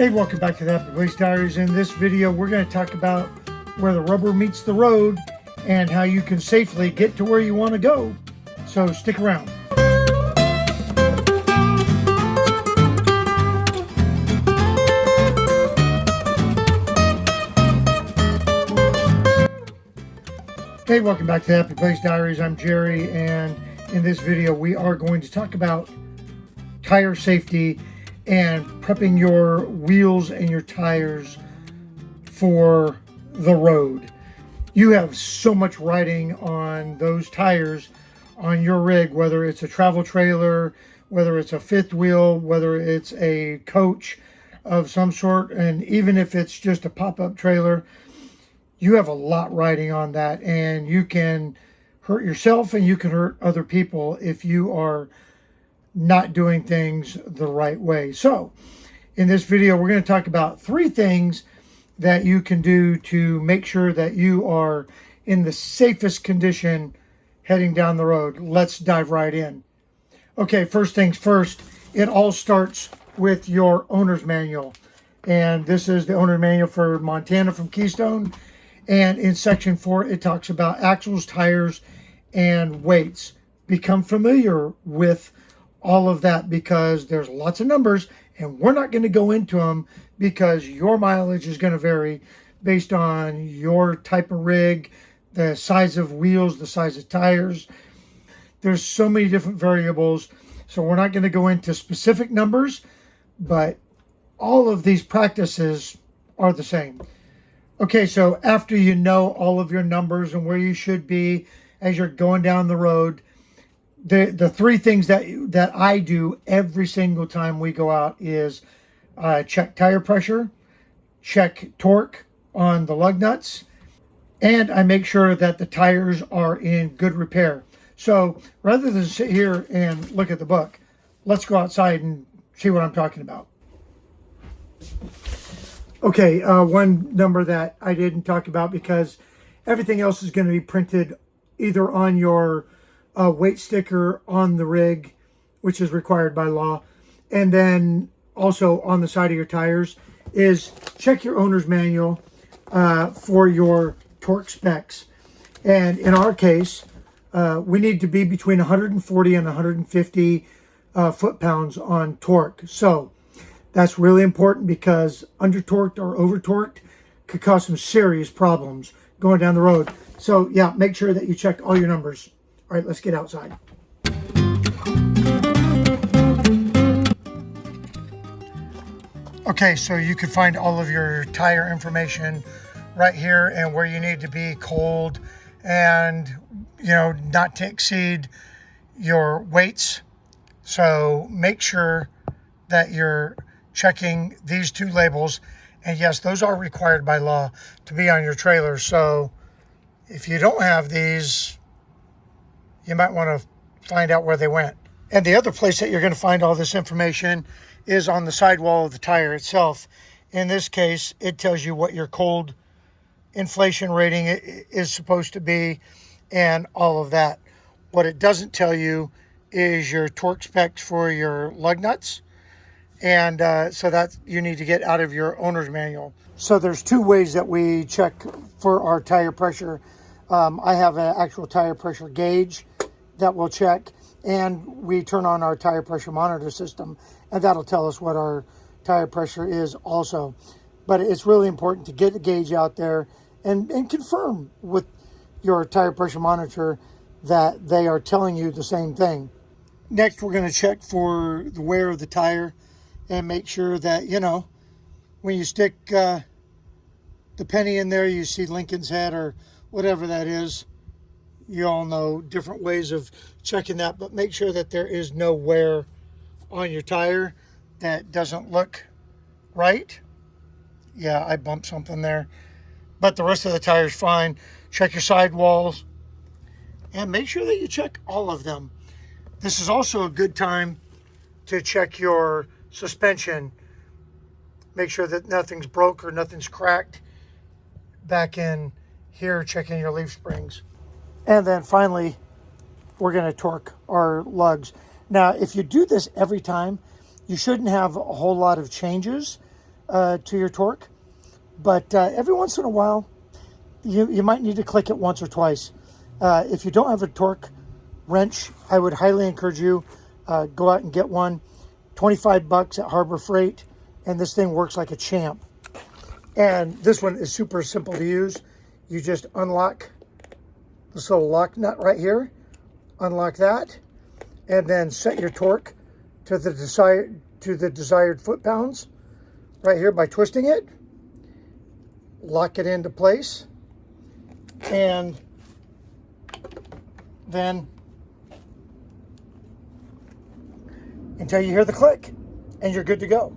Hey, welcome back to the Happy Place Diaries. In this video, we're going to talk about where the rubber meets the road and how you can safely get to where you want to go. So stick around. Hey, welcome back to the Happy Place Diaries. I'm Jerry, and in this video, we are going to talk about tire safety and prepping your wheels and your tires for the road. You have so much riding on those tires on your rig, whether it's a travel trailer, whether it's a fifth wheel, whether it's a coach of some sort, and even if it's just a pop-up trailer, you have a lot riding on that, and you can hurt yourself and you can hurt other people if you are not doing things the right way. So in this video, we're going to talk about 3 things that you can do to make sure that you are in the safest condition heading down the road. Let's dive right in. Okay, first things first, it all starts with your owner's manual. And this is the owner manual for Montana from Keystone. And in section 4, it talks about axles, tires, and weights. Become familiar with all of that because there's lots of numbers and we're not going to go into them because your mileage is going to vary based on your type of rig, the size of wheels, the size of tires. There's so many different variables. So we're not going to go into specific numbers, but all of these practices are the same. Okay, so after you know all of your numbers and where you should be as you're going down the road, the 3 things that I do every single time we go out is check tire pressure, check torque on the lug nuts, and I make sure that the tires are in good repair. So rather than sit here and look at the book, let's go outside and see what I'm talking about. Okay, one number that I didn't talk about because everything else is going to be printed either on your weight sticker on the rig, which is required by law, and then also on the side of your tires, is check your owner's manual for your torque specs. And in our case, we need to be between 140 and 150 foot-pounds on torque. So that's really important because under-torqued or over-torqued could cause some serious problems going down the road. So yeah, make sure that you check all your numbers. All right, let's get outside. Okay, so you can find all of your tire information right here and where you need to be cold and, not to exceed your weights. So make sure that you're checking these 2 labels. And yes, those are required by law to be on your trailer. So if you don't have these, you might want to find out where they went. And the other place that you're going to find all this information is on the sidewall of the tire itself. In this case, it tells you what your cold inflation rating is supposed to be and all of that. What it doesn't tell you is your torque specs for your lug nuts. And so that you need to get out of your owner's manual. So there's 2 ways that we check for our tire pressure. I have an actual tire pressure gauge that we'll check, and we turn on our tire pressure monitor system, and that'll tell us what our tire pressure is also. But it's really important to get the gauge out there and confirm with your tire pressure monitor that they are telling you the same thing. Next, we're going to check for the wear of the tire and make sure that, when you stick the penny in there, you see Lincoln's head or whatever that is. You all know different ways of checking that, but make sure that there is no wear on your tire that doesn't look right. Yeah, I bumped something there, but the rest of the tire is fine. Check your sidewalls and make sure that you check all of them. This is also a good time to check your suspension. Make sure that nothing's broke or nothing's cracked. Back in here, checking your leaf springs. And then finally, we're going to torque our lugs. Now, if you do this every time, you shouldn't have a whole lot of changes to your torque. But every once in a while, you might need to click it once or twice. If you don't have a torque wrench, I would highly encourage you go out and get one. 25 bucks at Harbor Freight, and this thing works like a champ. And this one is super simple to use. You just unlock this little lock nut right here, unlock that, and then set your torque to the desired foot-pounds right here by twisting it. Lock it into place, and then until you hear the click, and you're good to go.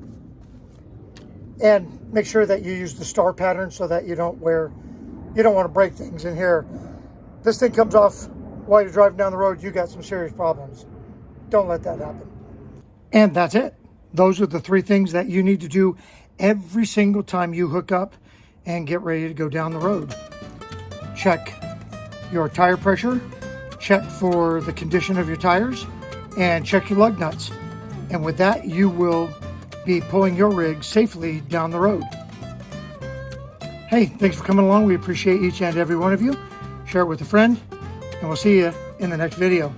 And make sure that you use the star pattern so that you don't want to break things in here. This thing comes off while you're driving down the road, you got some serious problems. Don't let that happen. And that's it. Those are the 3 things that you need to do every single time you hook up and get ready to go down the road. Check your tire pressure, check for the condition of your tires, and check your lug nuts. And with that, you will be pulling your rig safely down the road. Hey, thanks for coming along. We appreciate each and every one of you. Share it with a friend, and we'll see you in the next video.